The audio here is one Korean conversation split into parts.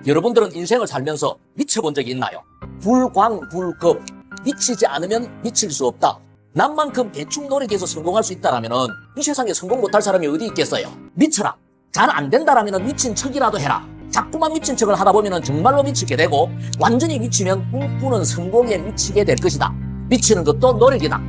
여러분들은 인생을 살면서 미쳐본 적이 있나요? 불광불급, 미치지 않으면 미칠 수 없다. 남만큼 대충 노력해서 성공할 수 있다면 이 세상에 성공 못할 사람이 어디 있겠어요? 미쳐라. 잘 안 된다라면 미친 척이라도 해라. 자꾸만 미친 척을 하다 보면 정말로 미치게 되고, 완전히 미치면 꿈꾸는 성공에 미치게 될 것이다. 미치는 것도 노력이다.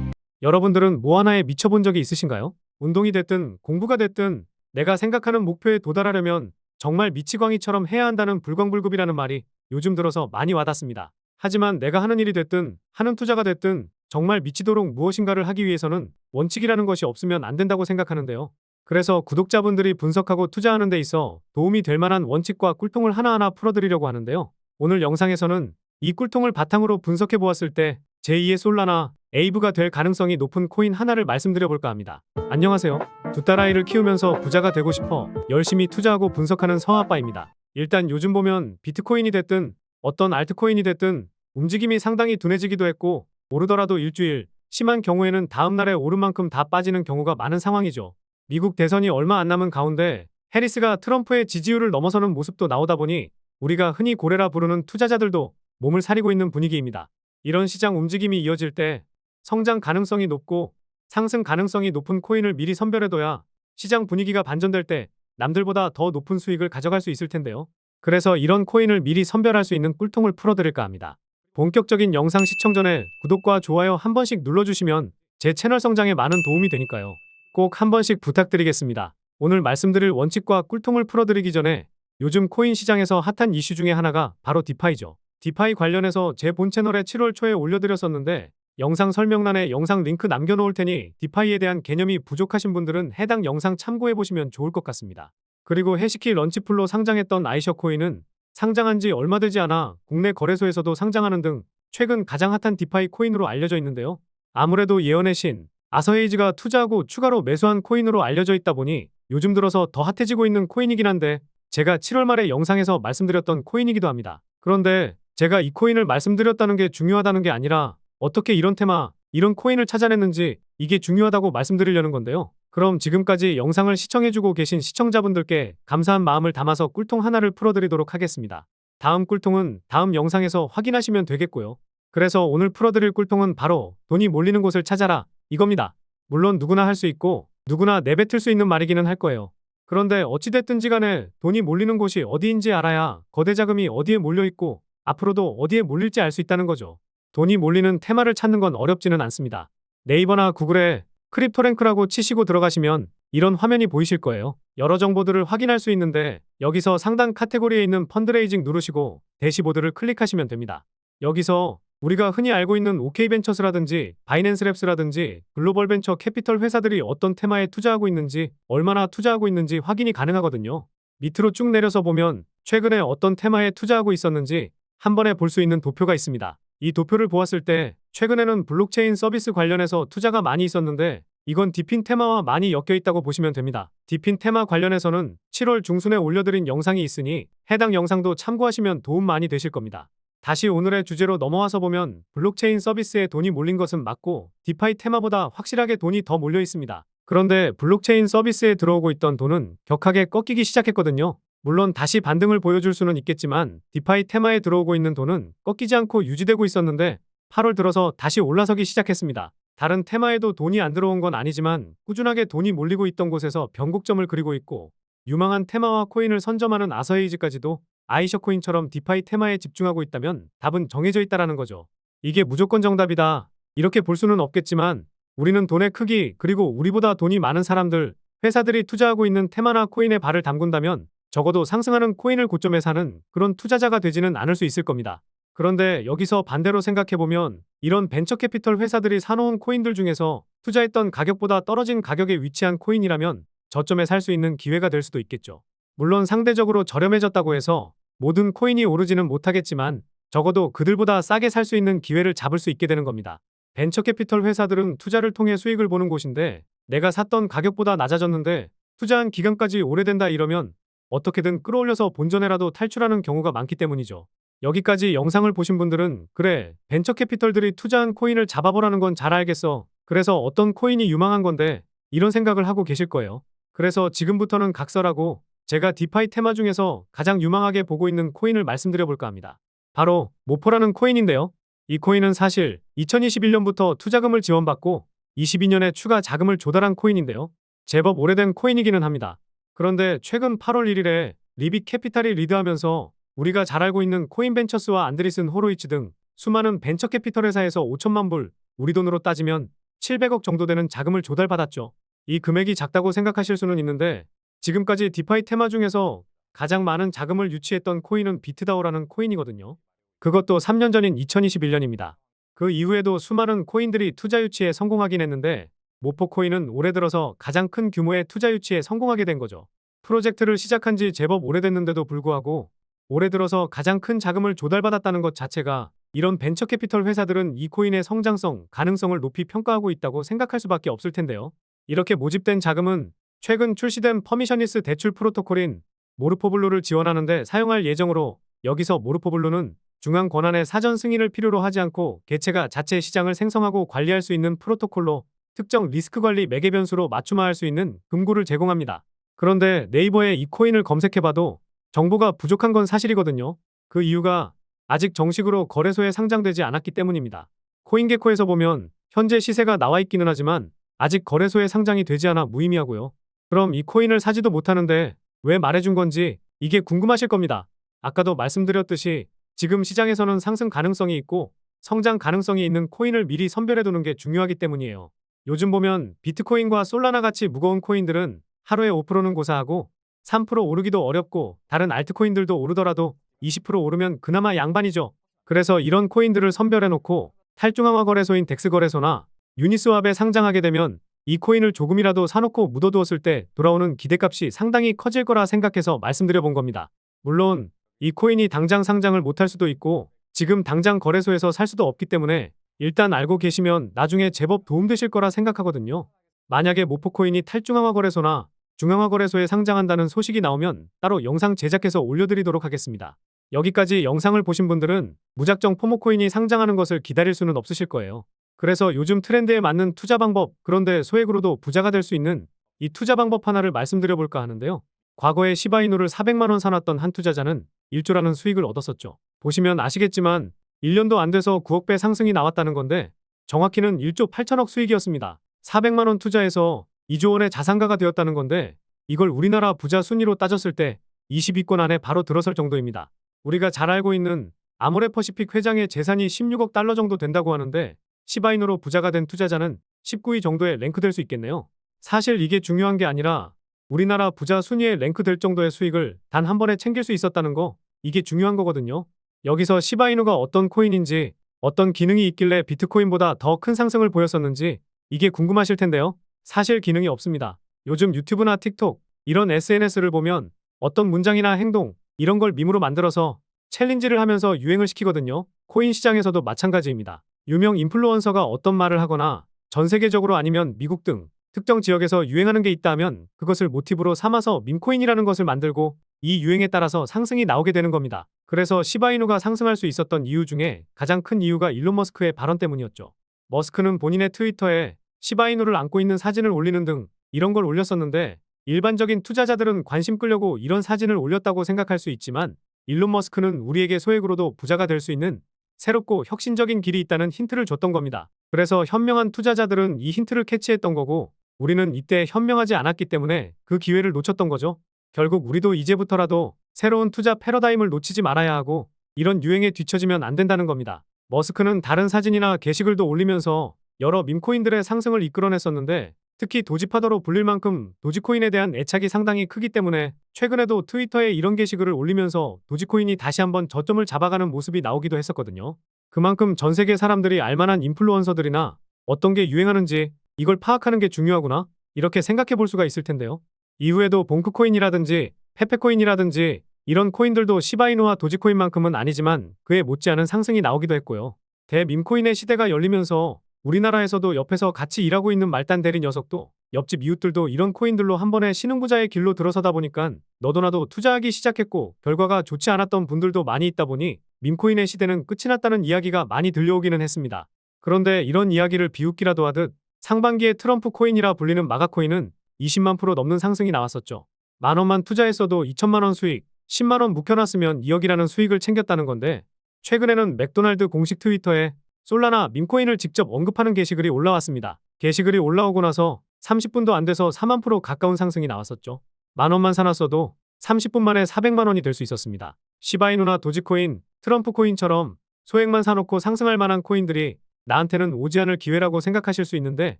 여러분들은 뭐 하나에 미쳐본 적이 있으신가요? 운동이 됐든 공부가 됐든 내가 생각하는 목표에 도달하려면 정말 미치광이처럼 해야 한다는 불광불급이라는 말이 요즘 들어서 많이 와닿습니다. 하지만 내가 하는 일이 됐든 하는 투자가 됐든 정말 미치도록 무엇인가를 하기 위해서는 원칙이라는 것이 없으면 안 된다고 생각하는데요. 그래서 구독자분들이 분석하고 투자하는 데 있어 도움이 될 만한 원칙과 꿀통을 하나하나 풀어드리려고 하는데요. 오늘 영상에서는 이 꿀통을 바탕으로 분석해 보았을 때 제2의 솔라나 에이브가 될 가능성이 높은 코인 하나를 말씀드려 볼까 합니다. 안녕하세요. 두 딸아이를 키우면서 부자가 되고 싶어 열심히 투자하고 분석하는 성아빠입니다. 일단 요즘 보면 비트코인이 됐든 어떤 알트코인이 됐든 움직임이 상당히 둔해지기도 했고, 오르더라도 일주일, 심한 경우에는 다음날에 오른 만큼 다 빠지는 경우가 많은 상황이죠. 미국 대선이 얼마 안 남은 가운데 해리스가 트럼프의 지지율을 넘어서는 모습도 나오다 보니 우리가 흔히 고래라 부르는 투자자들도 몸을 사리고 있는 분위기입니다. 이런 시장 움직임이 이어질 때 성장 가능성이 높고 상승 가능성이 높은 코인을 미리 선별해둬야 시장 분위기가 반전될 때 남들보다 더 높은 수익을 가져갈 수 있을 텐데요. 그래서 이런 코인을 미리 선별할 수 있는 꿀통을 풀어드릴까 합니다. 본격적인 영상 시청 전에 구독과 좋아요 한 번씩 눌러주시면 제 채널 성장에 많은 도움이 되니까요. 꼭 한 번씩 부탁드리겠습니다. 오늘 말씀드릴 원칙과 꿀통을 풀어드리기 전에 요즘 코인 시장에서 핫한 이슈 중에 하나가 바로 디파이죠. 디파이 관련해서 제 본 채널에 7월 초에 올려드렸었는데 영상 설명란에 영상 링크 남겨놓을 테니 디파이에 대한 개념이 부족하신 분들은 해당 영상 참고해보시면 좋을 것 같습니다. 그리고 해시키 런치풀로 상장했던 아이셔 코인은 상장한 지 얼마 되지 않아 국내 거래소에서도 상장하는 등 최근 가장 핫한 디파이 코인으로 알려져 있는데요. 아무래도 예언의 신, 아서에이즈가 투자하고 추가로 매수한 코인으로 알려져 있다 보니 요즘 들어서 더 핫해지고 있는 코인이긴 한데 제가 7월 말에 영상에서 말씀드렸던 코인이기도 합니다. 그런데 제가 이 코인을 말씀드렸다는 게 중요하다는 게 아니라 어떻게 이런 테마, 이런 코인을 찾아냈는지 이게 중요하다고 말씀드리려는 건데요. 그럼 지금까지 영상을 시청해주고 계신 시청자분들께 감사한 마음을 담아서 꿀통 하나를 풀어드리도록 하겠습니다. 다음 꿀통은 다음 영상에서 확인하시면 되겠고요. 그래서 오늘 풀어드릴 꿀통은 바로 돈이 몰리는 곳을 찾아라 이겁니다. 물론 누구나 할 수 있고 누구나 내뱉을 수 있는 말이기는 할 거예요. 그런데 어찌됐든지 간에 돈이 몰리는 곳이 어디인지 알아야 거대 자금이 어디에 몰려있고 앞으로도 어디에 몰릴지 알 수 있다는 거죠. 돈이 몰리는 테마를 찾는 건 어렵지는 않습니다. 네이버나 구글에 크립토랭크라고 치시고 들어가시면 이런 화면이 보이실 거예요. 여러 정보들을 확인할 수 있는데 여기서 상단 카테고리에 있는 펀드레이징 누르시고 대시보드를 클릭하시면 됩니다. 여기서 우리가 흔히 알고 있는 OK벤처스라든지 바이낸스랩스라든지 글로벌 벤처 캐피털 회사들이 어떤 테마에 투자하고 있는지, 얼마나 투자하고 있는지 확인이 가능하거든요. 밑으로 쭉 내려서 보면 최근에 어떤 테마에 투자하고 있었는지 한 번에 볼 수 있는 도표가 있습니다. 이 도표를 보았을 때 최근에는 블록체인 서비스 관련해서 투자가 많이 있었는데 이건 디핀 테마와 많이 엮여 있다고 보시면 됩니다. 디핀 테마 관련해서는 7월 중순에 올려드린 영상이 있으니 해당 영상도 참고하시면 도움 많이 되실 겁니다. 다시 오늘의 주제로 넘어와서 보면 블록체인 서비스에 돈이 몰린 것은 맞고 디파이 테마보다 확실하게 돈이 더 몰려 있습니다. 그런데 블록체인 서비스에 들어오고 있던 돈은 격하게 꺾이기 시작했거든요. 물론 다시 반등을 보여줄 수는 있겠지만 디파이 테마에 들어오고 있는 돈은 꺾이지 않고 유지되고 있었는데 8월 들어서 다시 올라서기 시작했습니다. 다른 테마에도 돈이 안 들어온 건 아니지만 꾸준하게 돈이 몰리고 있던 곳에서 변곡점을 그리고 있고, 유망한 테마와 코인을 선점하는 아서에이즈까지도 아이셔 코인처럼 디파이 테마에 집중하고 있다면 답은 정해져 있다라는 거죠. 이게 무조건 정답이다, 이렇게 볼 수는 없겠지만 우리는 돈의 크기, 그리고 우리보다 돈이 많은 사람들, 회사들이 투자하고 있는 테마나 코인에 발을 담근다면 적어도 상승하는 코인을 고점에 사는 그런 투자자가 되지는 않을 수 있을 겁니다. 그런데 여기서 반대로 생각해보면 이런 벤처캐피털 회사들이 사놓은 코인들 중에서 투자했던 가격보다 떨어진 가격에 위치한 코인이라면 저점에 살 수 있는 기회가 될 수도 있겠죠. 물론 상대적으로 저렴해졌다고 해서 모든 코인이 오르지는 못하겠지만 적어도 그들보다 싸게 살 수 있는 기회를 잡을 수 있게 되는 겁니다. 벤처캐피털 회사들은 투자를 통해 수익을 보는 곳인데 내가 샀던 가격보다 낮아졌는데 투자한 기간까지 오래된다 이러면 어떻게든 끌어올려서 본전에라도 탈출하는 경우가 많기 때문이죠. 여기까지 영상을 보신 분들은 그래, 벤처캐피털들이 투자한 코인을 잡아보라는 건 잘 알겠어. 그래서 어떤 코인이 유망한 건데 이런 생각을 하고 계실 거예요. 그래서 지금부터는 각설하고 제가 디파이 테마 중에서 가장 유망하게 보고 있는 코인을 말씀드려 볼까 합니다. 바로 모포라는 코인인데요. 이 코인은 사실 2021년부터 투자금을 지원받고 22년에 추가 자금을 조달한 코인인데요. 제법 오래된 코인이기는 합니다. 그런데 최근 8월 1일에 리빗 캐피탈이 리드하면서 우리가 잘 알고 있는 코인벤처스와 안드리슨 호로이츠 등 수많은 벤처 캐피털 회사에서 5천만 불, 우리 돈으로 따지면 700억 정도 되는 자금을 조달받았죠. 이 금액이 작다고 생각하실 수는 있는데 지금까지 디파이 테마 중에서 가장 많은 자금을 유치했던 코인은 비트다오라는 코인이거든요. 그것도 3년 전인 2021년입니다. 그 이후에도 수많은 코인들이 투자 유치에 성공하긴 했는데 모포 코인은 올해 들어서 가장 큰 규모의 투자 유치에 성공하게 된 거죠. 프로젝트를 시작한 지 제법 오래됐는데도 불구하고 올해 들어서 가장 큰 자금을 조달받았다는 것 자체가 이런 벤처 캐피털 회사들은 이 코인의 성장성, 가능성을 높이 평가하고 있다고 생각할 수밖에 없을 텐데요. 이렇게 모집된 자금은 최근 출시된 퍼미셔니스 대출 프로토콜인 모르포블루를 지원하는 데 사용할 예정으로 여기서 모르포블루는 중앙 권한의 사전 승인을 필요로 하지 않고 개체가 자체 시장을 생성하고 관리할 수 있는 프로토콜로 특정 리스크 관리 매개 변수로 맞춤화할 수 있는 금고를 제공합니다. 그런데 네이버에 이 코인을 검색해봐도 정보가 부족한 건 사실이거든요. 그 이유가 아직 정식으로 거래소에 상장되지 않았기 때문입니다. 코인게코에서 보면 현재 시세가 나와 있기는 하지만 아직 거래소에 상장이 되지 않아 무의미하고요. 그럼 이 코인을 사지도 못하는데 왜 말해준 건지 이게 궁금하실 겁니다. 아까도 말씀드렸듯이 지금 시장에서는 상승 가능성이 있고 성장 가능성이 있는 코인을 미리 선별해두는 게 중요하기 때문이에요. 요즘 보면 비트코인과 솔라나 같이 무거운 코인들은 하루에 5%는 고사하고 3% 오르기도 어렵고 다른 알트코인들도 오르더라도 20% 오르면 그나마 양반이죠. 그래서 이런 코인들을 선별해놓고 탈중앙화 거래소인 덱스 거래소나 유니스왑에 상장하게 되면 이 코인을 조금이라도 사놓고 묻어두었을 때 돌아오는 기대값이 상당히 커질 거라 생각해서 말씀드려 본 겁니다. 물론 이 코인이 당장 상장을 못할 수도 있고 지금 당장 거래소에서 살 수도 없기 때문에 일단 알고 계시면 나중에 제법 도움되실 거라 생각하거든요. 만약에 모포코인이 탈중앙화 거래소나 중앙화 거래소에 상장한다는 소식이 나오면 따로 영상 제작해서 올려드리도록 하겠습니다. 여기까지 영상을 보신 분들은 무작정 포모코인이 상장하는 것을 기다릴 수는 없으실 거예요. 그래서 요즘 트렌드에 맞는 투자 방법, 그런데 소액으로도 부자가 될 수 있는 이 투자 방법 하나를 말씀드려 볼까 하는데요. 과거에 시바이누를 400만 원 사놨던 한 투자자는 1조라는 수익을 얻었었죠. 보시면 아시겠지만 1년도 안 돼서 9억 배 상승이 나왔다는 건데 정확히는 1조 8천억 수익이었습니다. 400만 원 투자해서 2조 원의 자산가가 되었다는 건데 이걸 우리나라 부자 순위로 따졌을 때 20위권 안에 바로 들어설 정도입니다. 우리가 잘 알고 있는 아모레퍼시픽 회장의 재산이 16억 달러 정도 된다고 하는데 시바이누로 부자가 된 투자자는 19위 정도에 랭크될 수 있겠네요. 사실 이게 중요한 게 아니라 우리나라 부자 순위에 랭크될 정도의 수익을 단 한 번에 챙길 수 있었다는 거, 이게 중요한 거거든요. 여기서 시바이누가 어떤 코인인지, 어떤 기능이 있길래 비트코인보다 더 큰 상승을 보였었는지 이게 궁금하실 텐데요. 사실 기능이 없습니다. 요즘 유튜브나 틱톡 이런 SNS를 보면 어떤 문장이나 행동 이런 걸 밈으로 만들어서 챌린지를 하면서 유행을 시키거든요. 코인 시장에서도 마찬가지입니다. 유명 인플루언서가 어떤 말을 하거나 전 세계적으로 아니면 미국 등 특정 지역에서 유행하는 게 있다 하면 그것을 모티브로 삼아서 밈코인이라는 것을 만들고 이 유행에 따라서 상승이 나오게 되는 겁니다. 그래서 시바이누가 상승할 수 있었던 이유 중에 가장 큰 이유가 일론 머스크의 발언 때문이었죠. 머스크는 본인의 트위터에 시바이누를 안고 있는 사진을 올리는 등 이런 걸 올렸었는데 일반적인 투자자들은 관심 끌려고 이런 사진을 올렸다고 생각할 수 있지만 일론 머스크는 우리에게 소액으로도 부자가 될 수 있는 새롭고 혁신적인 길이 있다는 힌트를 줬던 겁니다. 그래서 현명한 투자자들은 이 힌트를 캐치했던 거고 우리는 이때 현명하지 않았기 때문에 그 기회를 놓쳤던 거죠. 결국 우리도 이제부터라도 새로운 투자 패러다임을 놓치지 말아야 하고 이런 유행에 뒤처지면 안 된다는 겁니다. 머스크는 다른 사진이나 게시글도 올리면서 여러 밈코인들의 상승을 이끌어냈었는데 특히 도지파더로 불릴 만큼 도지코인에 대한 애착이 상당히 크기 때문에 최근에도 트위터에 이런 게시글을 올리면서 도지코인이 다시 한번 저점을 잡아가는 모습이 나오기도 했었거든요. 그만큼 전 세계 사람들이 알만한 인플루언서들이나 어떤 게 유행하는지 이걸 파악하는 게 중요하구나 이렇게 생각해 볼 수가 있을 텐데요. 이후에도 봉크코인이라든지 페페코인이라든지 이런 코인들도 시바이누와 도지코인만큼은 아니지만 그에 못지않은 상승이 나오기도 했고요. 대밈코인의 시대가 열리면서 우리나라에서도 옆에서 같이 일하고 있는 말단 대리 녀석도 옆집 이웃들도 이런 코인들로 한 번에 신흥부자의 길로 들어서다 보니까 너도나도 투자하기 시작했고 결과가 좋지 않았던 분들도 많이 있다 보니 밈코인의 시대는 끝이 났다는 이야기가 많이 들려오기는 했습니다. 그런데 이런 이야기를 비웃기라도 하듯 상반기에 트럼프 코인이라 불리는 마가코인은 20만 프로 넘는 상승이 나왔었죠. 10,000원만 투자했어도 2,000만 원 수익, 10만 원 묵혀놨으면 2억이라는 수익을 챙겼다는 건데 최근에는 맥도날드 공식 트위터에 솔라나 밈코인을 직접 언급하는 게시글이 올라왔습니다. 게시글이 올라오고 나서 30분도 안 돼서 4만% 가까운 상승이 나왔었죠. 10,000원만 사놨어도 30분 만에 400만 원이 될 수 있었습니다. 시바이누나 도지코인, 트럼프 코인처럼 소액만 사놓고 상승할 만한 코인들이 나한테는 오지 않을 기회라고 생각하실 수 있는데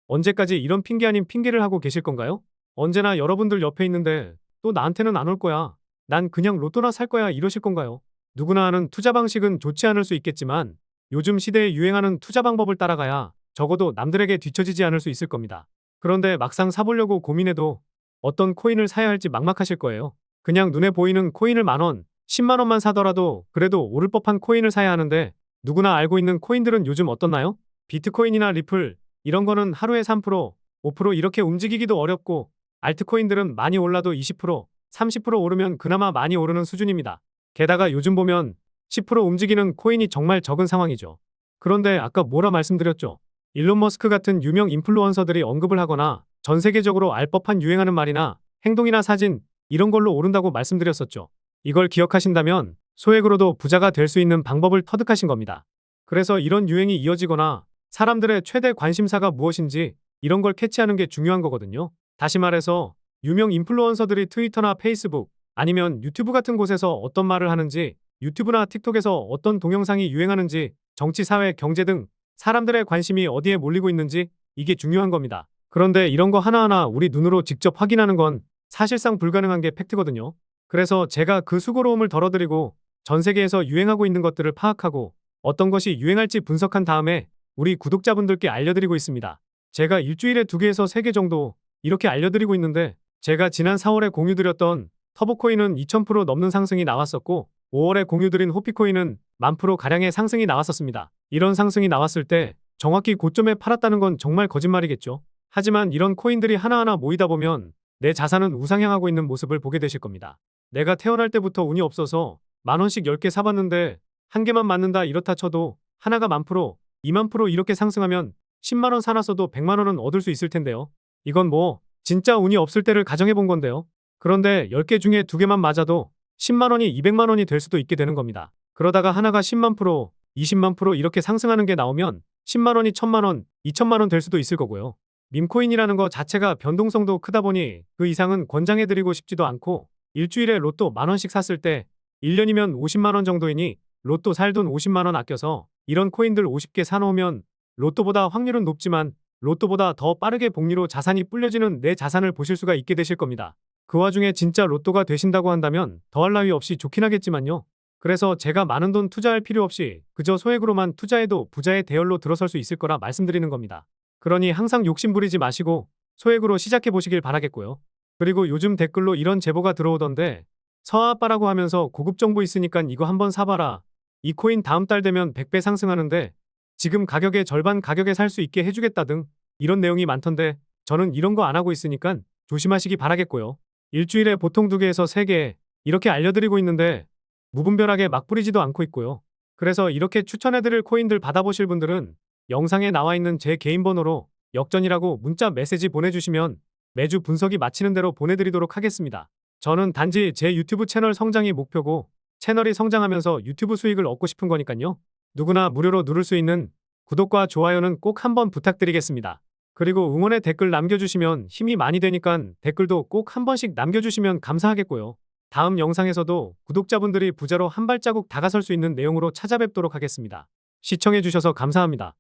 언제까지 이런 핑계 아닌 핑계를 하고 계실 건가요? 언제나 여러분들 옆에 있는데 또 나한테는 안 올 거야. 난 그냥 로또나 살 거야 이러실 건가요? 누구나 하는 투자 방식은 좋지 않을 수 있겠지만 요즘 시대에 유행하는 투자 방법을 따라가야 적어도 남들에게 뒤처지지 않을 수 있을 겁니다. 그런데 막상 사보려고 고민해도 어떤 코인을 사야 할지 막막하실 거예요. 그냥 눈에 보이는 코인을 10,000원, 10만 원만 사더라도 그래도 오를 법한 코인을 사야 하는데 누구나 알고 있는 코인들은 요즘 어떻나요? 비트코인이나 리플 이런 거는 하루에 3%, 5% 이렇게 움직이기도 어렵고 알트코인들은 많이 올라도 20%, 30% 오르면 그나마 많이 오르는 수준입니다. 게다가 요즘 보면 10% 움직이는 코인이 정말 적은 상황이죠. 그런데 아까 뭐라 말씀드렸죠? 일론 머스크 같은 유명 인플루언서들이 언급을 하거나 전 세계적으로 알 법한 유행하는 말이나 행동이나 사진 이런 걸로 오른다고 말씀드렸었죠. 이걸 기억하신다면 소액으로도 부자가 될 수 있는 방법을 터득하신 겁니다. 그래서 이런 유행이 이어지거나 사람들의 최대 관심사가 무엇인지 이런 걸 캐치하는 게 중요한 거거든요. 다시 말해서 유명 인플루언서들이 트위터나 페이스북 아니면 유튜브 같은 곳에서 어떤 말을 하는지 유튜브나 틱톡에서 어떤 동영상이 유행하는지 정치, 사회, 경제 등 사람들의 관심이 어디에 몰리고 있는지 이게 중요한 겁니다. 그런데 이런 거 하나하나 우리 눈으로 직접 확인하는 건 사실상 불가능한 게 팩트거든요. 그래서 제가 그 수고로움을 덜어드리고 전 세계에서 유행하고 있는 것들을 파악하고 어떤 것이 유행할지 분석한 다음에 우리 구독자분들께 알려드리고 있습니다. 제가 일주일에 2개에서 3개 정도 이렇게 알려드리고 있는데 제가 지난 4월에 공유드렸던 터보코인은 2000% 넘는 상승이 나왔었고 5월에 공유드린 호피코인은 10,000%가량의 상승이 나왔었습니다. 이런 상승이 나왔을 때 정확히 고점에 팔았다는 건 정말 거짓말이겠죠. 하지만 이런 코인들이 하나하나 모이다 보면 내 자산은 우상향하고 있는 모습을 보게 되실 겁니다. 내가 태어날 때부터 운이 없어서 10,000원씩 10개 사봤는데 한 개만 맞는다 이렇다 쳐도 하나가 10,000%, 20,000% 이렇게 상승하면 10만 원 사놨어도 100만 원은 얻을 수 있을 텐데요. 이건 뭐 진짜 운이 없을 때를 가정해 본 건데요. 그런데 10개 중에 2개만 맞아도 10만 원이 200만 원이 될 수도 있게 되는 겁니다. 그러다가 하나가 10만 프로, 20만 프로 이렇게 상승하는 게 나오면 10만 원이 1,000만 원, 2천만 원 될 수도 있을 거고요. 밈코인이라는 거 자체가 변동성도 크다 보니 그 이상은 권장해드리고 싶지도 않고 일주일에 로또 10,000원씩 샀을 때 1년이면 50만 원 정도이니 로또 살 돈 50만 원 아껴서 이런 코인들 50개 사놓으면 로또보다 확률은 높지만 로또보다 더 빠르게 복리로 자산이 불려지는 내 자산을 보실 수가 있게 되실 겁니다. 그 와중에 진짜 로또가 되신다고 한다면 더할 나위 없이 좋긴 하겠지만요. 그래서 제가 많은 돈 투자할 필요 없이 그저 소액으로만 투자해도 부자의 대열로 들어설 수 있을 거라 말씀드리는 겁니다. 그러니 항상 욕심 부리지 마시고 소액으로 시작해 보시길 바라겠고요. 그리고 요즘 댓글로 이런 제보가 들어오던데 서아빠라고 하면서 고급 정보 있으니까 이거 한번 사봐라. 이 코인 다음 달 되면 100배 상승하는데 지금 가격의 절반 가격에 살 수 있게 해주겠다 등 이런 내용이 많던데 저는 이런 거 안 하고 있으니까 조심하시기 바라겠고요. 일주일에 보통 2개에서 3개 이렇게 알려드리고 있는데 무분별하게 막 뿌리지도 않고 있고요. 그래서 이렇게 추천해드릴 코인들 받아보실 분들은 영상에 나와 있는 제 개인 번호로 역전이라고 문자 메시지 보내주시면 매주 분석이 마치는 대로 보내드리도록 하겠습니다. 저는 단지 제 유튜브 채널 성장이 목표고 채널이 성장하면서 유튜브 수익을 얻고 싶은 거니까요. 누구나 무료로 누를 수 있는 구독과 좋아요는 꼭 한번 부탁드리겠습니다. 그리고 응원의 댓글 남겨주시면 힘이 많이 되니까 댓글도 꼭 한 번씩 남겨주시면 감사하겠고요. 다음 영상에서도 구독자분들이 부자로 한 발자국 다가설 수 있는 내용으로 찾아뵙도록 하겠습니다. 시청해주셔서 감사합니다.